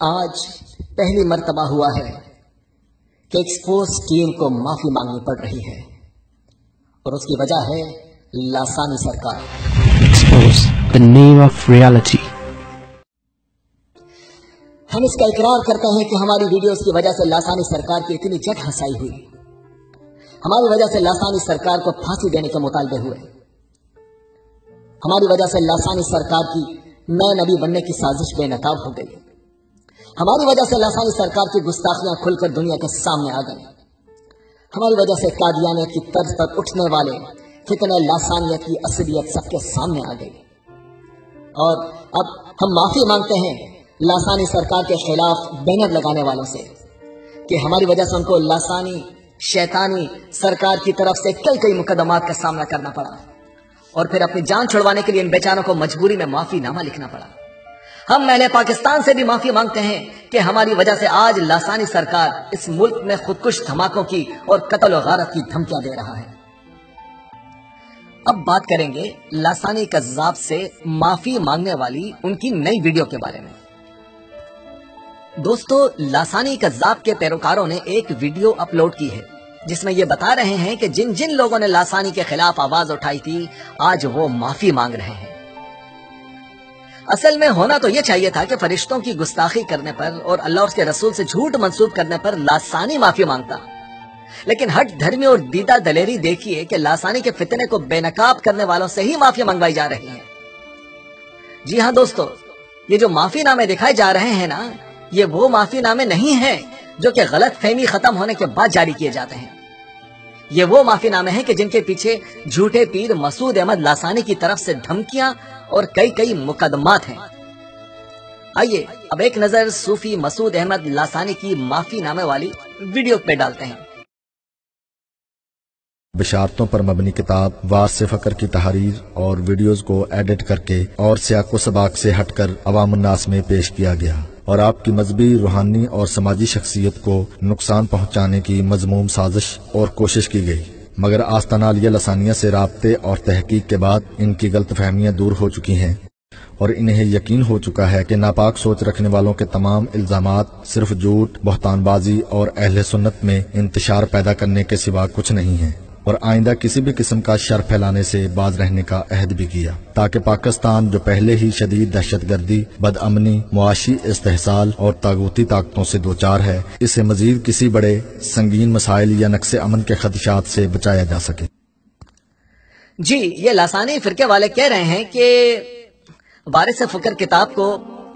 आज पहली मर्तबा हुआ है कि एक्सपोज टीम को माफी मांगनी पड़ रही है और उसकी वजह है लासानी सरकार। Expose the name of reality. हम इसका इकरार करते हैं कि हमारी वीडियोस की वजह से लासानी सरकार की इतनी जट हंसाई हुई, हमारी वजह से लासानी सरकार को फांसी देने के मुतालबे हुए, हमारी वजह से लासानी सरकार की नए नबी बनने की साजिश बेनकाब हो गई, हमारी वजह से लासानी सरकार की गुस्ताखियां खुलकर दुनिया के सामने आ गई, हमारी वजह से कादियानियत की तर्ज पर उठने वाले फितने लासानियत की असलियत सबके सामने आ गई। और अब हम माफी मांगते हैं लासानी सरकार के खिलाफ बैनर लगाने वालों से कि हमारी वजह से उनको लासानी शैतानी सरकार की तरफ से कई मुकदमात का सामना करना पड़ा और फिर अपनी जान छुड़वाने के लिए इन बेचारों को मजबूरी में माफीनामा लिखना पड़ा। हम महले पाकिस्तान से भी माफी मांगते हैं कि हमारी वजह से आज लासानी सरकार इस मुल्क में खुदकुश धमाकों की और कत्ल और गारत की धमकियां दे रहा है। अब बात करेंगे लासानी कज़्ज़ाब से माफी मांगने वाली उनकी नई वीडियो के बारे में। दोस्तों, लासानी कज़्ज़ाब के पैरोकारों ने एक वीडियो अपलोड की है जिसमें ये बता रहे हैं कि जिन जिन लोगों ने लासानी के खिलाफ आवाज उठाई थी आज वो माफी मांग रहे हैं। असल में होना तो ये चाहिए था कि फरिश्तों की गुस्ताखी करने पर और अल्लाह और उसके रसूल से झूठ मंसूब करने पर लासानी माफी मांगता, लेकिन हट धर्मी और दीदा दलेरी देखिए कि लासानी के फितने को बेनकाब करने वालों से ही माफी मंगवाई जा रही है। जी हाँ दोस्तों, ये जो माफीनामे दिखाए जा रहे हैं ना, ये वो माफीनामे नहीं हैं जो कि गलत फहमी खत्म होने के बाद जारी किए जाते हैं। ये वो माफीनामे हैं कि जिनके पीछे झूठे पीर मसूद अहमद लासानी की तरफ से धमकियां और कई मुकदमात हैं। आइए अब एक नजर सूफी मसूद अहमद लासानी की माफीनामे वाली वीडियो पे डालते हैं। बिशारतों पर मबनी किताब वासे फकर की तहरीर और वीडियोस को एडिट करके और सियाको सबाक से हटकर अवाम उन्नास में पेश किया गया और आपकी मजहबी, रूहानी और समाजी शख्सियत को नुकसान पहुंचाने की मजमूम साजिश और कोशिश की गई। मगर आस्ताना अलिया लसानिया से राब्ते और तहकीक के बाद इनकी गलत फहमियां दूर हो चुकी हैं और इन्हें यकीन हो चुका है कि नापाक सोच रखने वालों के तमाम इल्जामात सिर्फ झूठ, बहतानबाजी और अहले सुन्नत में इंतशार पैदा करने के सिवा कुछ नहीं है और आइंदा किसी भी किस्म का शर फैलाने से बाज रहने का अहद भी किया ताकि पाकिस्तान जो पहले ही शदीद दहशतगर्दी, बदअमनी, मुआशी इस्तेहसाल और तागूती ताकतों से दो चार है, इसे मजीद किसी बड़े संगीन मसाइल या नक्शे अमन के खदशात से बचाया जा सके। जी, ये लासानी फिरके वाले कह रहे हैं कि वारिस फकर किताब को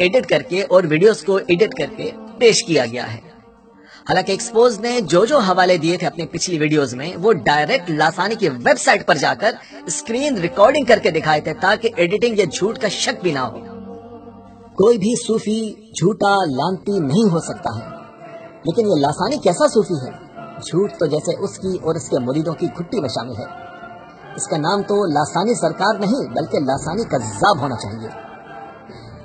एडिट करके और वीडियोस को एडिट करके पेश किया गया है। हालांकि एक्सपोज ने जो हवाले दिए थे अपनी पिछली वीडियोस में वो डायरेक्ट लासानी की वेबसाइट पर जाकर स्क्रीन रिकॉर्डिंग करके दिखाए थे ताकि एडिटिंग या झूठ का शक भी ना हो। कोई भी सूफी झूठा लानती नहीं हो सकता है, लेकिन ये लासानी कैसा सूफी है? झूठ तो जैसे उसकी और इसके मुरीदों की घुट्टी में शामिल है। इसका नाम तो लासानी सरकार नहीं बल्कि लासानी कज़्ज़ाब होना चाहिए।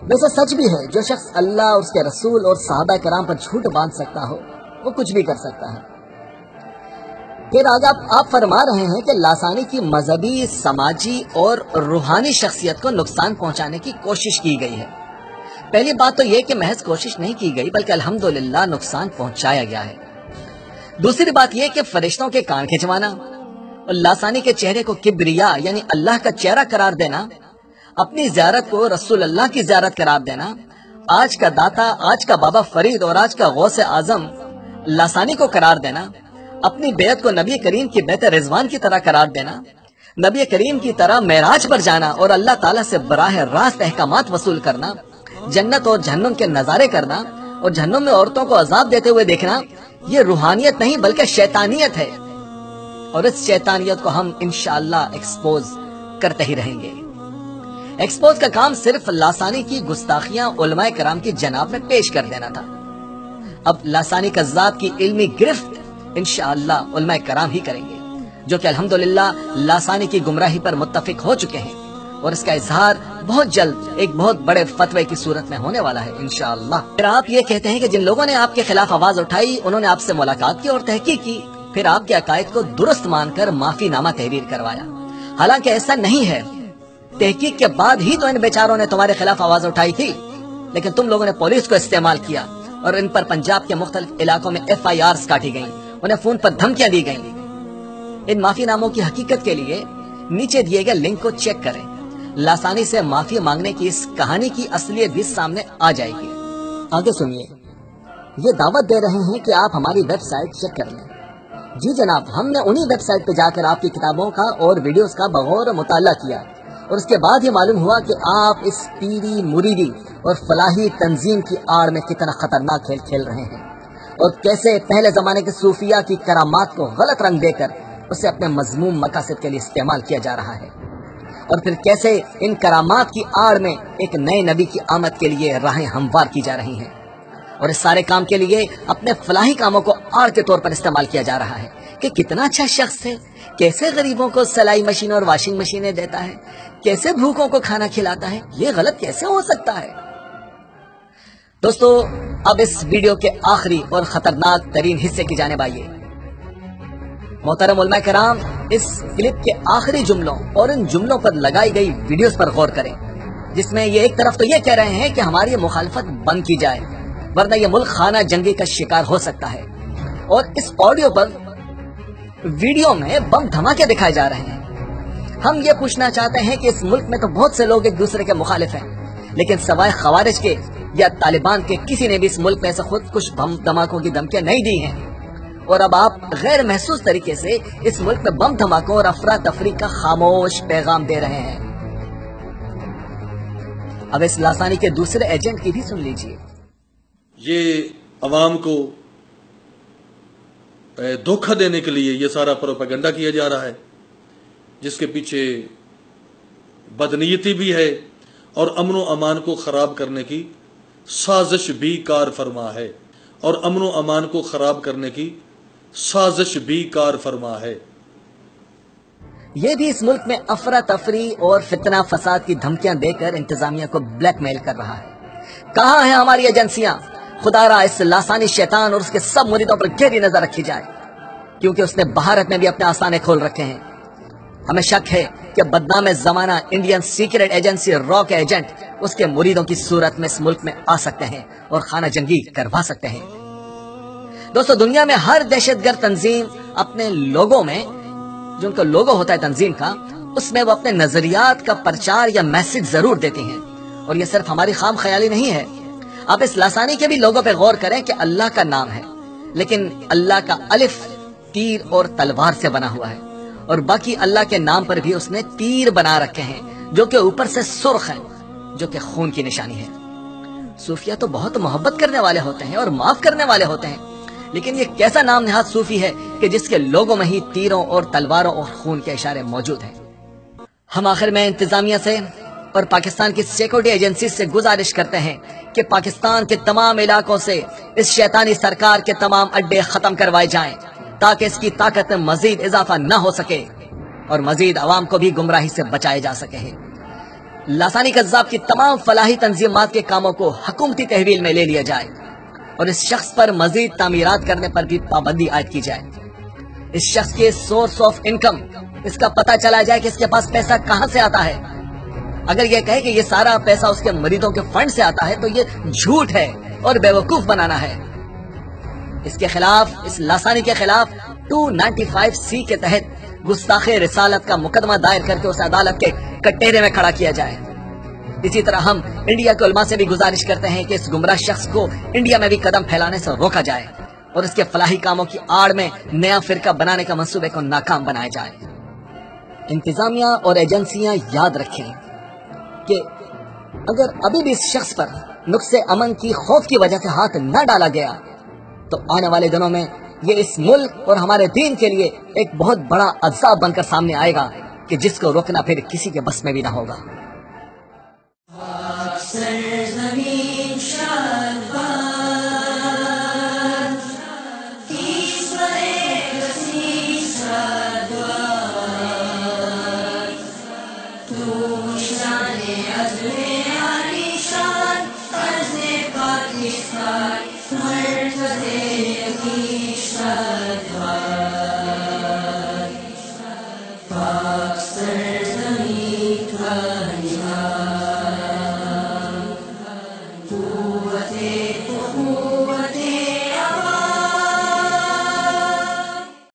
वैसे सच भी है, जो शख्स अल्लाह और उसके रसूल और सहाबा कराम पर झूठ बांध सकता हो वो कुछ भी कर सकता है। फिर आज आप फरमा रहे हैं कि लासानी की मजहबी, समाजी और रूहानी शख्सियत को नुकसान पहुंचाने की कोशिश की गई है। पहली बात तो यह कि महज कोशिश नहीं की गई बल्कि अल्हम्दुलिल्लाह नुकसान पहुंचाया गया है। दूसरी बात यह कि फरिश्तों के कान खिंचवाना और लासानी के चेहरे को किब्रिया यानी अल्लाह का चेहरा करार देना, अपनी ज़ियारत को रसूल अल्लाह की ज़ियारत करार देना, आज का दाता, आज का बाबा फरीद और आज का गौसे आजम लासानी को करार देना, अपनी बेअत को नबी करीम की बेत रिजवान की तरह करार देना, नबी करीम की तरह मेराज पर जाना और अल्लाह ताला से बराह रास्त अहकामात वसूल करना, जन्नत और जहन्नुम के नजारे करना और जहन्नुम में औरतों को अजाब देते हुए देखना, ये रूहानियत नहीं बल्कि शैतानियत है और इस शैतानियत को हम इंशाअल्लाह एक्सपोज करते ही रहेंगे। एक्सपोज का काम सिर्फ लासानी की गुस्ताखियां उलमाए कराम की जनाब में पेश कर देना था। अब लासानी कज़्ज़ाब की इल्मी गिरफ्त इंशाअल्लाह उलमाए कराम ही करेंगे, जो कि अल्हम्दुलिल्लाह लासानी की गुमराही पर मुत्तफिक हो चुके हैं और इसका इजहार बहुत जल्द एक बहुत बड़े फतवे की सूरत में होने वाला है इंशाअल्लाह। फिर आप ये कहते हैं कि जिन लोगों ने आपके खिलाफ आवाज उठाई उन्होंने आपसे मुलाकात की और तहकीक की, फिर आपके अकायद को दुरुस्त मानकर माफीनामा तहरीर करवाया। हालांकि ऐसा नहीं है, तहकीक के बाद ही तो इन बेचारों ने तुम्हारे खिलाफ आवाज उठाई थी, لیکن تم لوگوں نے پولیس کو استعمال کیا اور ان پر پنجاب کے مختلف علاقوں میں FIRs کاٹی گئیں، انہیں فون پر دھمکیاں دی گئیں۔ ان معافی ناموں کی حقیقت کے لیے نیچے دیے گئے لنک کو چیک کریں۔ لاسانی سے معافی مانگنے کی اس کہانی کی اصلیت بھی سامنے آ جائے گی۔ آگے سنیے، یہ دعوت دے رہے ہیں کہ آپ ہماری ویب سائٹ چیک کر لیں۔ جی جناب، ہم نے انہی ویب سائٹ پہ جا کر آپ کی کتابوں کا اور ویڈیوز کا بغور مطالعہ کیا اور اس کے بعد یہ معلوم ہوا کہ آپ اس پیری مریدی اور فلاحی تنظیم کی آڑ میں کتنا خطرناک کھیل کھیل رہے ہیں اور کیسے پہلے زمانے کے صوفیہ کی کرامات کو غلط رنگ دے کر اسے اپنے مذموم مقاصد کے لیے استعمال کیا جا رہا ہے، اور پھر کیسے ان کرامات کی آڑ میں ایک نئے نبی کی آمد کے لیے راہیں ہموار کی جا رہی ہیں، اور اس سارے کام کے لیے اپنے فلاحی کاموں کو آڑ کے طور پر استعمال کیا جا رہا ہے کہ کتنا اچھا شخص ہے، کیسے غریبوں کو سلائی مشین اور واشنگ مشینیں دیتا ہے، کیسے بھوکوں کو کھانا کھلاتا ہے، یہ غلط کیسے ہو سکتا ہے؟ دوستو، اب اس ویڈیو کے آخری اور خطرناک ترین حصے کی جانب آئیے۔ محترم علماء کرام، اس کلپ کے آخری جملوں اور ان جملوں پر لگائی گئی ویڈیوز پر غور کریں، جس میں یہ ایک طرف تو یہ کہہ رہے ہیں کہ ہماری مخالفت بند کی جائے ورنہ یہ ملک خانہ جنگی کا شکار ہو سکتا ہے، اور اس آڈیو پر ویڈیو میں بم دھماکے دکھائے جا رہے ہیں۔ ہم یہ پوچھنا چاہتے ہیں کہ اس ملک میں تو بہت سے لوگ ایک دوسرے کے مخالف ہیں، لیکن سوائے خوارج کے یا طالبان کے کسی نے بھی اس ملک میں ایسے خود کش بم دھماکوں کی دھمکیاں نہیں دی ہیں، اور اب آپ غیر محسوس طریقے سے اس ملک میں بم دھماکوں اور افراتفری کا خاموش پیغام دے رہے ہیں۔ اب اس لاسانی کے دوسرے ایجنٹ کی بھی سن لیجئے۔ یہ عوام کو دھوکہ دینے کے لیے یہ سارا پروپیگنڈا کیا جا رہا ہے، جس کے پیچھے بدنیتی بھی ہے اور امن و امان کو خراب کرنے کی سازش بھی کار فرما ہے، اور امن و امان کو خراب کرنے کی سازش بھی کار فرما ہے۔ یہ بھی اس ملک میں افراتفری اور فتنہ فساد کی دھمکیاں دے کر انتظامیہ کو بلیک میل کر رہا ہے۔ کہاں ہیں ہماری ایجنسیاں؟ خدا را اس لاسانی شیطان اور اس کے سب مریدوں پر گہری نظر رکھی جائے، کیونکہ اس نے بھارت میں بھی اپنے آستانے کھول رکھے ہیں۔ ہمیں شک ہے کہ بدنام زمانہ انڈین سیکرٹ ایجنسی را کے ایجنٹ اس کے مریدوں کی صورت میں اس ملک میں آ سکتے ہیں اور خانہ جنگی کروا سکتے ہیں۔ دوستو، دنیا میں ہر دہشت گرد تنظیم اپنے لوگوں میں، جو ان کا لوگو ہوتا ہے تنظیم کا، اس میں وہ اپنے نظریات کا پرچار یا میسج ضرور دیتی ہیں، اور یہ صرف ہماری خام خیالی نہیں ہے۔ آپ اس لاسانی کے بھی لوگوں پہ غور کریں کہ اللہ کا نام ہے، لیکن اللہ کا الف تیر اور تلوار سے بنا ہوا ہے، اور باقی اللہ کے نام پر بھی اس نے تیر بنا رکھے ہیں جو کہ اوپر سے سرخ ہیں، جو کہ خون کی نشانی ہے۔ صوفیہ تو بہت محبت کرنے والے ہوتے ہیں اور معاف کرنے والے ہوتے ہیں، لیکن یہ کیسا نام نہاد صوفی ہے کہ جس کے لوگوں میں ہی تیروں اور تلواروں اور خون کے اشارے موجود ہیں۔ ہم آخر میں انتظامیہ سے اور پاکستان کی سیکورٹی ایجنسی سے گزارش کرتے ہیں کہ پاکستان کے تمام علاقوں سے اس شیطانی سرکار کے تمام اڈے ختم کروائے جائیں، تاکہ اس کی طاقت میں مزید اضافہ نہ ہو سکے اور مزید عوام کو بھی گمراہی سے بچائے جا سکے۔ لاسانی قذاب کی تمام فلاحی تنظیمات کے کاموں کو حکومتی تحویل میں لے لیا جائے اور اس شخص پر مزید تعمیرات کرنے پر بھی پابندی عائد کی جائے۔ اس شخص کے سورس آف انکم، اس کا پتہ چلا جائے کہ اس کے پاس پیسہ کہاں سے آتا ہے۔ اگر یہ کہے کہ یہ سارا پیسہ اس کے مریدوں کے فنڈ سے آتا ہے تو یہ جھوٹ ہے اور بیوقوف بنانا ہے۔ اس کے خلاف، اس لاسانی کے خلاف 295C کے تحت گستاخ رسالت کا مقدمہ دائر کر کے اسے عدالت کے کٹہرے میں کھڑا کیا جائے۔ اسی طرح ہم انڈیا کے علماء سے بھی گزارش کرتے ہیں کہ اس گمراہ شخص کو انڈیا میں بھی قدم پھیلانے سے روکا جائے اور اس کے فلاحی کاموں کی آڑ میں نیا فرقہ بنانے کا منصوبے کو ناکام بنایا جائے۔ انتظامیہ اور ایجنسیاں یاد رکھیں کہ اگر ابھی بھی اس شخص پر نقص امن کی خوف کی وجہ سے ہاتھ نہ ڈالا گیا تو آنے والے دنوں میں یہ اس ملک اور ہمارے دین کے لیے ایک بہت بڑا عذاب بن کر سامنے آئے گا کہ جس کو روکنا پھر کسی کے بس میں بھی نہ ہوگا۔ پاکستان